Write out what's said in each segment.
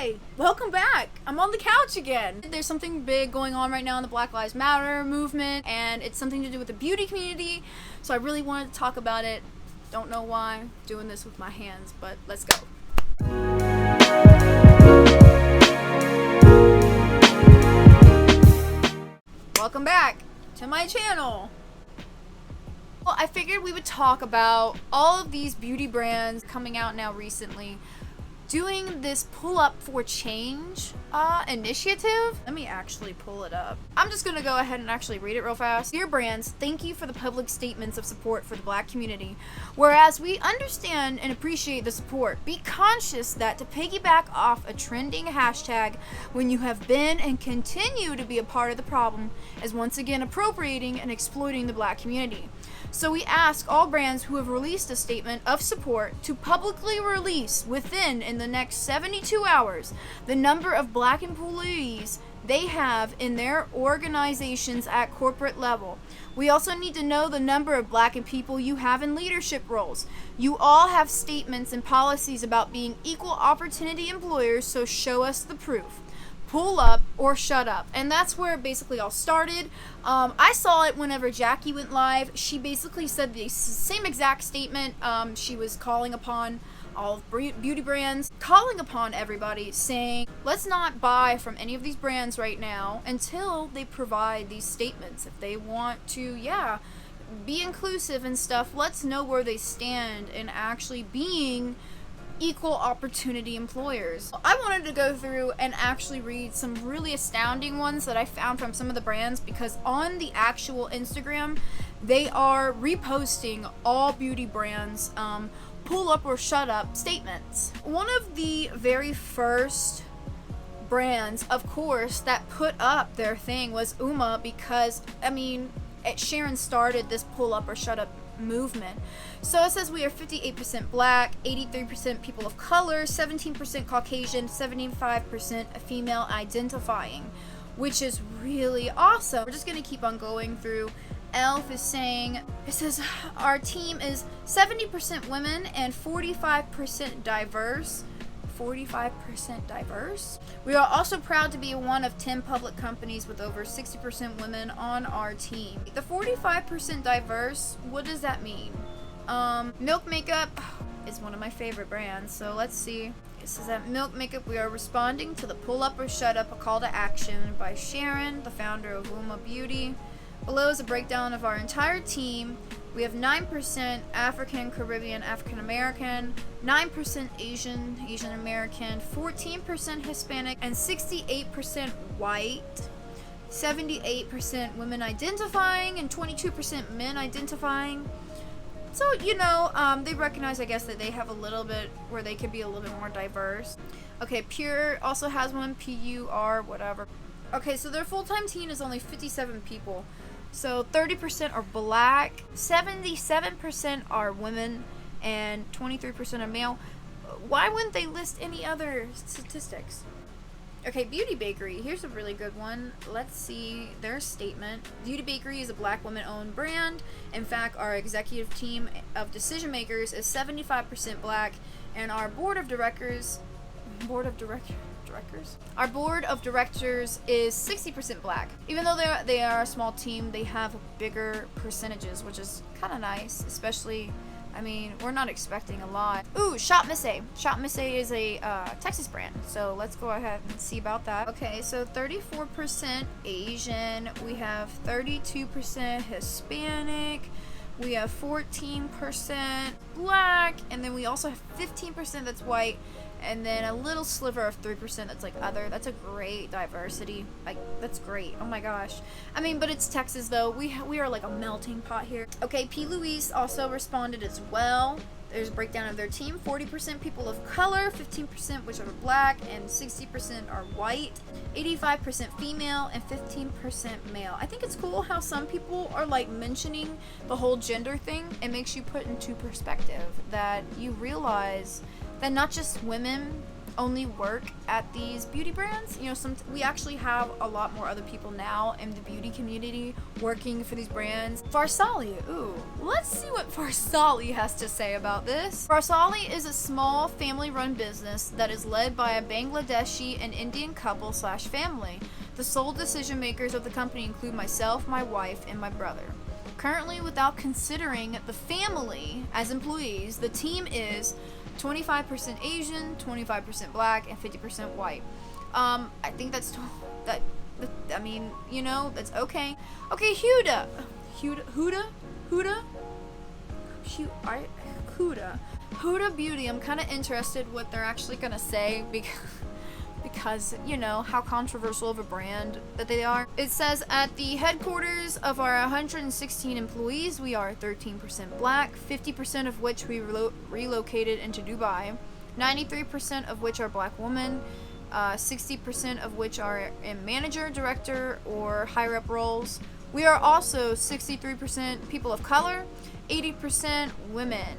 Hi, welcome back. I'm on the couch again. There's something big going on right now in the Black Lives Matter movement, and it's something to do with the beauty community, so I really wanted to talk about it. Don't know why I'm doing this with my hands, but let's go. Welcome back to my channel. Well, I figured we would talk about all of these beauty brands coming out now recently doing this pull up for change initiative. Let me actually pull it up. I'm just gonna go ahead and actually read it real fast. Dear brands, thank you for the public statements of support for the Black community. Whereas we understand and appreciate the support, be conscious that to piggyback off a trending hashtag when you have been and continue to be a part of the problem is once again appropriating and exploiting the Black community. So we ask all brands who have released a statement of support to publicly release within in the next 72 hours the number of Black employees they have in their organizations at corporate level. We also need to know the number of Black people you have in leadership roles. You all have statements and policies about being equal opportunity employers, so show us the proof. Pull up or shut up. And that's where it basically all started. I saw it whenever Jackie went live. She basically said the same exact statement. She was calling upon all beauty brands, calling upon everybody, saying, let's not buy from any of these brands right now until they provide these statements. If they want to, be inclusive and stuff, let's know where they stand in actually being equal opportunity employers. I wanted to go through and actually read some really astounding ones that I found from some of the brands, because on the actual Instagram they are reposting all beauty brands pull up or shut up statements. One of the very first brands, of course, that put up their thing was Uma, because Sharon started this pull up or shut up movement. So it says we are 58% Black, 83% people of color, 17% Caucasian, 75% female identifying, which is really awesome. We're just gonna keep on going through. Elf is saying, it says our team is 70% women and 45% diverse. 45% diverse. We are also proud to be one of 10 public companies with over 60% women on our team. The 45% diverse, what does that mean? Milk Makeup is one of my favorite brands, so let's see. It says at Milk Makeup, we are responding to the pull up or shut up, a call to action by Sharon, the founder of Uma Beauty. Below is a breakdown of our entire team. We have 9% African, Caribbean, African American, 9% Asian, Asian American, 14% Hispanic, and 68% white, 78% women identifying, and 22% men identifying. So, they recognize, I guess, that they have a little bit where they could be a little bit more diverse. Okay, Pure also has one, PUR, whatever. Okay, so their full-time team is only 57 people. So 30% are Black, 77% are women, and 23% are male. Why wouldn't they list any other statistics? Okay, Beauty Bakery. Here's a really good one. Let's see their statement. Beauty Bakery is a Black woman-owned brand. In fact, our executive team of decision makers is 75% Black, and our board of directors our board of directors is 60% Black. Even though they are a small team, they have bigger percentages, which is kind of nice, especially, we're not expecting a lot. Ooh, Shop Miss A. Shop Miss A is a Texas brand, so let's go ahead and see about that. Okay, so 34% Asian, we have 32% Hispanic, we have 14% Black, and then we also have 15% that's white, and then a little sliver of 3% that's like other. That's a great diversity. That's great. Oh my gosh. But it's Texas though. We are like a melting pot here. Okay, P. Louise also responded as well. There's a breakdown of their team. 40% people of color, 15% which are Black, and 60% are white, 85% female, and 15% male. I think it's cool how some people are like mentioning the whole gender thing. It makes you put into perspective that you realize that not just women only work at these beauty brands. You know, we actually have a lot more other people now in the beauty community working for these brands. Farsali, ooh, let's see what Farsali has to say about this. Farsali is a small family-run business that is led by a Bangladeshi and Indian couple / family. The sole decision makers of the company include myself, my wife, and my brother. Currently, without considering the family as employees, the team is 25% Asian, 25% black, and 50% white. I think that's I mean, you know, that's okay. Okay, Huda Beauty. I'm kind of interested what they're actually gonna say because you know how controversial of a brand that they are. It says at the headquarters of our 116 employees, we are 13% black, 50% of which we relocated into Dubai, 93% of which are black women, 60% of which are in manager, director, or higher up roles. We are also 63% people of color, 80% women.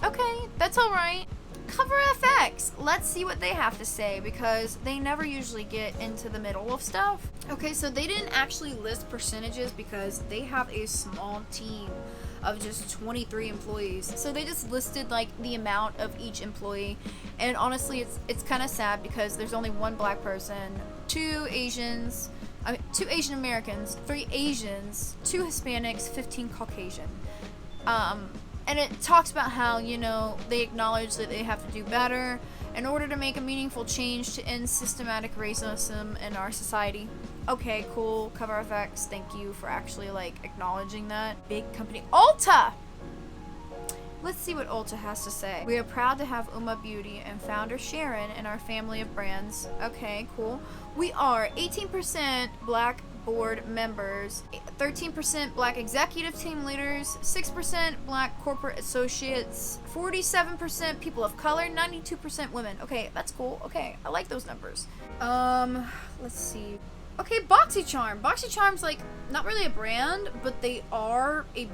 Okay, that's alright. Cover FX. Let's see what they have to say because they never usually get into the middle of stuff. Okay, so they didn't actually list percentages because they have a small team of just 23 employees. So they just listed like the amount of each employee, and honestly it's kind of sad because there's only one black person, two Asian Americans, 3 Asians, 2 Hispanics, 15 Caucasian. And it talks about how, you know, they acknowledge that they have to do better in order to make a meaningful change to end systematic racism in our society. Okay, cool. Cover FX, thank you for actually, like, acknowledging that. Big company. Ulta! Let's see what Ulta has to say. We are proud to have Uma Beauty and founder Sharon in our family of brands. Okay, cool. We are 18% black board members, 13% black executive team leaders, 6% black corporate associates, 47% people of color, 92% women. Okay, that's cool. Okay, I like those numbers. Let's see. Okay, BoxyCharm. BoxyCharm's like not really a brand, but they are a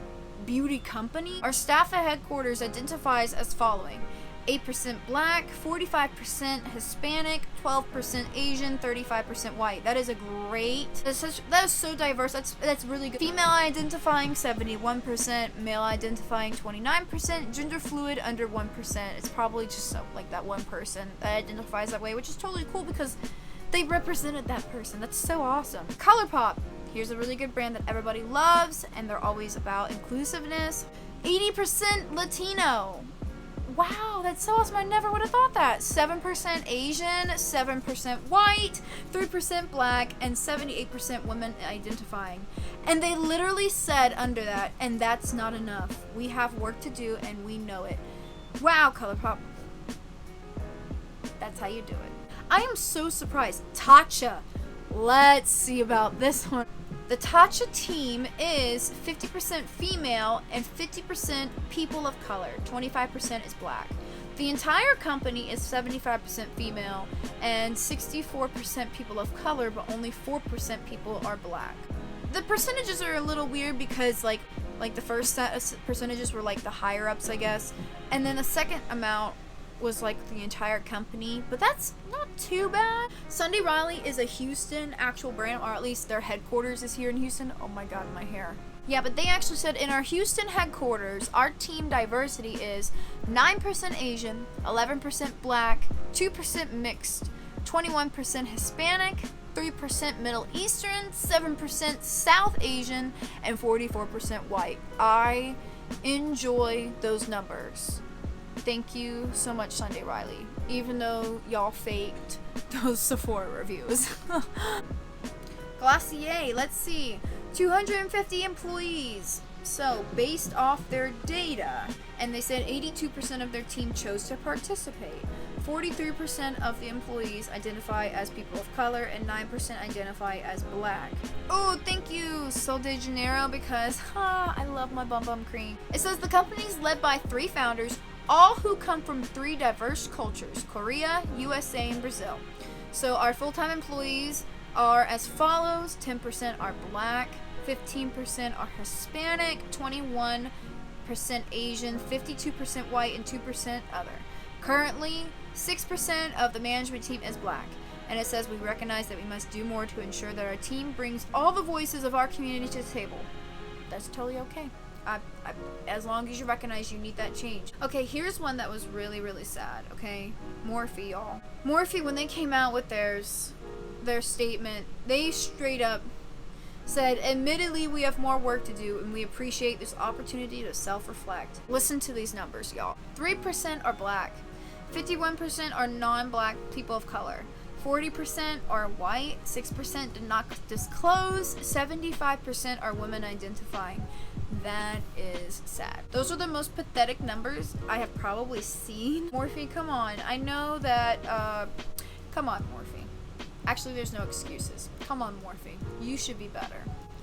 beauty company. Our staff at headquarters identifies as following: 8% black, 45% Hispanic, 12% Asian, 35% white. That is a great. That is so diverse. That's really good. Female identifying 71%, male identifying 29%, gender fluid under 1%. It's probably just like that one person that identifies that way, which is totally cool because they represented that person. That's so awesome. ColourPop. Here's a really good brand that everybody loves, and they're always about inclusiveness. 80% Latino. Wow, that's so awesome. I never would have thought that. 7% Asian, 7% white, 3% black, and 78% women identifying. And they literally said under that, and that's not enough. We have work to do, and we know it. Wow, ColourPop. That's how you do it. I am so surprised. Tatcha. Let's see about this one. The Tatcha team is 50% female and 50% people of color. 25% is black. The entire company is 75% female and 64% people of color, but only 4% people are black. The percentages are a little weird because like the first set of percentages were like the higher ups, I guess, and then the second amount was like the entire company, but that's not too bad. Sunday Riley is a Houston actual brand, or at least their headquarters is here in Houston. Oh my god, my hair. Yeah, but they actually said in our Houston headquarters, our team diversity is 9% Asian, 11% black, 2% mixed, 21% Hispanic, 3% Middle Eastern, 7% South Asian, and 44% white. I enjoy those numbers. Thank you so much, Sunday Riley, even though y'all faked those Sephora reviews. Glossier, let's see, 250 employees. So, based off their data, and they said 82% of their team chose to participate. 43% of the employees identify as people of color, and 9% identify as black. Oh, thank you, Sol de Janeiro, because I love my bum cream. It says the company is led by 3 founders, all who come from 3 diverse cultures: Korea, USA, and Brazil. So our full-time employees are as follows: 10% are black, 15% are Hispanic, 21% Asian, 52% white, and 2% other. Currently, 6% of the management team is black. And it says we recognize that we must do more to ensure that our team brings all the voices of our community to the table. That's totally okay. As long as you recognize you need that change. Okay, here's one that was really, really sad, okay? Morphe, y'all. Morphe, when they came out with their statement, they straight up said, admittedly, we have more work to do, and we appreciate this opportunity to self-reflect. Listen to these numbers, y'all. 3% are black. 51% are non-black people of color. 40% are white. 6% did not disclose. 75% are women identifying. That is sad. Those are the most pathetic numbers I have probably seen. Morphe, come on. I know that, come on, Morphe. Actually, there's no excuses. Come on, Morphe. You should be better.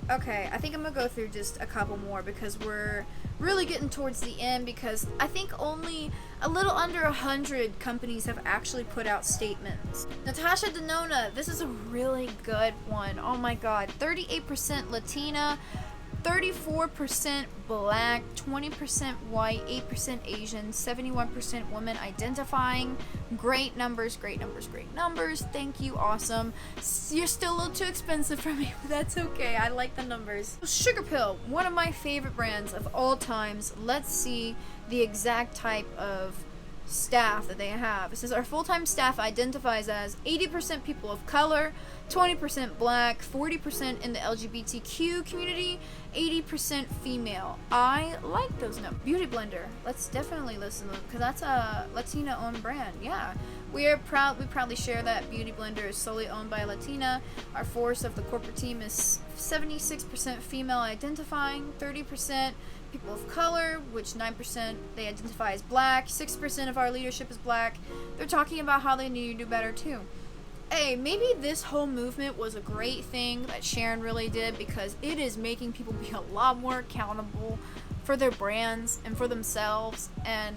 Okay, I think I'm gonna go through just a couple more because we're really getting towards the end, because I think only a little under 100 companies have actually put out statements. Natasha Denona, this is a really good one. Oh my god. 38% Latina, 34% black, 20% white, 8% Asian, 71% women identifying. Great numbers, great numbers, great numbers. Thank you, awesome. You're still a little too expensive for me, but that's okay. I like the numbers. Sugar Pill, one of my favorite brands of all times. Let's see the exact type of staff that they have. It says our full-time staff identifies as 80% people of color, 20% black, 40% in the LGBTQ community, 80% female. I like those numbers. Beauty Blender. Let's definitely listen to them because that's a Latina-owned brand. Yeah, we proudly share that Beauty Blender is solely owned by a Latina. Our force of the corporate team is 76% female identifying, 30% people of color, which 9% they identify as black, 6% of our leadership is black. They're talking about how they need to do better too. Hey, maybe this whole movement was a great thing that Sharon really did, because it is making people be a lot more accountable for their brands and for themselves and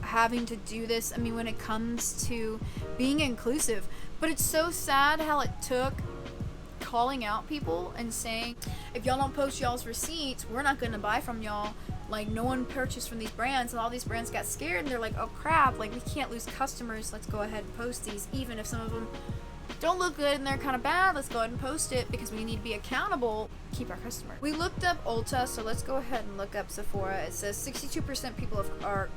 having to do this. I mean, when it comes to being inclusive. But it's so sad how it took calling out people and saying, if y'all don't post y'all's receipts, we're not going to buy from y'all. Like, no one purchased from these brands, and all these brands got scared, and they're like, oh crap, like, we can't lose customers, let's go ahead and post these, even if some of them don't look good and they're kind of bad. Let's go ahead and post it because we need to be accountable, keep our customer. We looked up Ulta, so let's go ahead and look up Sephora. It says 62% people are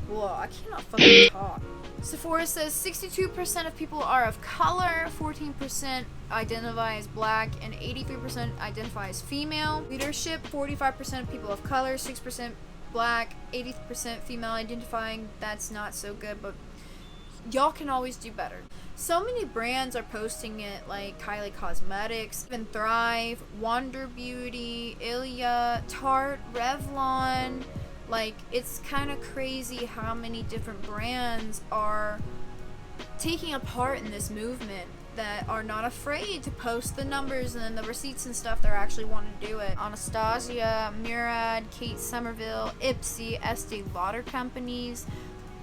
whoa, I cannot fucking talk. Sephora says 62% of people are of color, 14% identify as black, and 83% identify as female. Leadership, 45% of people of color, 6% black, 80% female identifying. That's not so good, but y'all can always do better. So many brands are posting it, like Kylie Cosmetics, even Thrive, Wander Beauty, Ilia, Tarte, Revlon. Like, it's kind of crazy how many different brands are taking a part in this movement that are not afraid to post the numbers and the receipts and stuff. They're actually wanting to do it. Anastasia, Murad, Kate Somerville, Ipsy, Estee Lauder companies,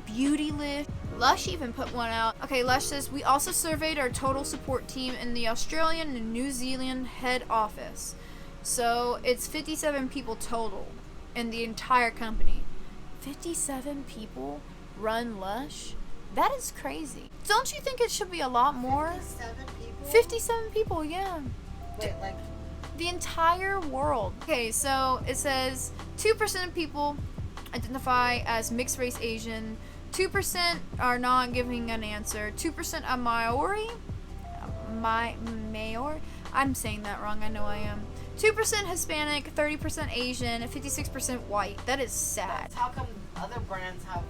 Beautylift. Lush even put one out. Okay, Lush says, we also surveyed our total support team in the Australian and New Zealand head office. So it's 57 people total in the entire company. 57 people run Lush? That is crazy. Don't you think it should be a lot more? 57 people? 57 people, yeah. Wait, like the entire world. Okay, so it says 2% of people identify as mixed race Asian, 2% are not giving an answer, 2% are Maori. Maori? I'm saying that wrong, I know I am. 2% Hispanic, 30% Asian, and 56% white. That is sad. how come other brands have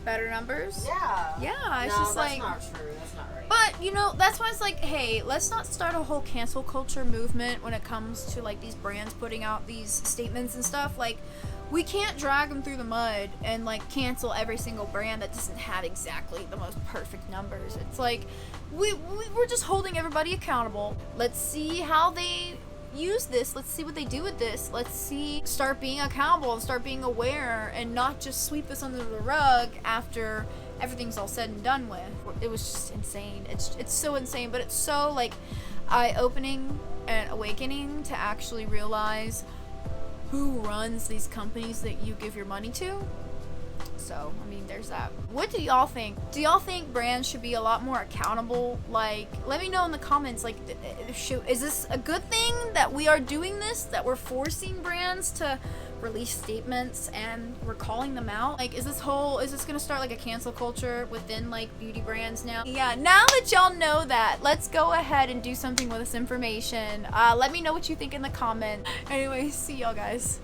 Better numbers? Yeah. Yeah, it's no, just like... that's not true. That's not right. But, you know, that's why it's like, hey, let's not start a whole cancel culture movement when it comes to, like, these brands putting out these statements and stuff. Like, we can't drag them through the mud and, like, cancel every single brand that doesn't have exactly the most perfect numbers. It's like, we're just holding everybody accountable. Let's see how they use this. Let's see what they do with this. Let's start being accountable and start being aware and not just sweep this under the rug after everything's all said and done with. It was just insane. It's so insane, but it's so, like, eye-opening and awakening to actually realize who runs these companies that you give your money to. So So, I mean, there's that. What do y'all think? Do y'all think brands should be a lot more accountable? Like, let me know in the comments, like, is this a good thing that we are doing this? That we're forcing brands to release statements and we're calling them out? Like, is this gonna start like a cancel culture within like beauty brands now? Yeah, now that y'all know that, let's go ahead and do something with this information. Let me know what you think in the comment. Anyway, see y'all guys.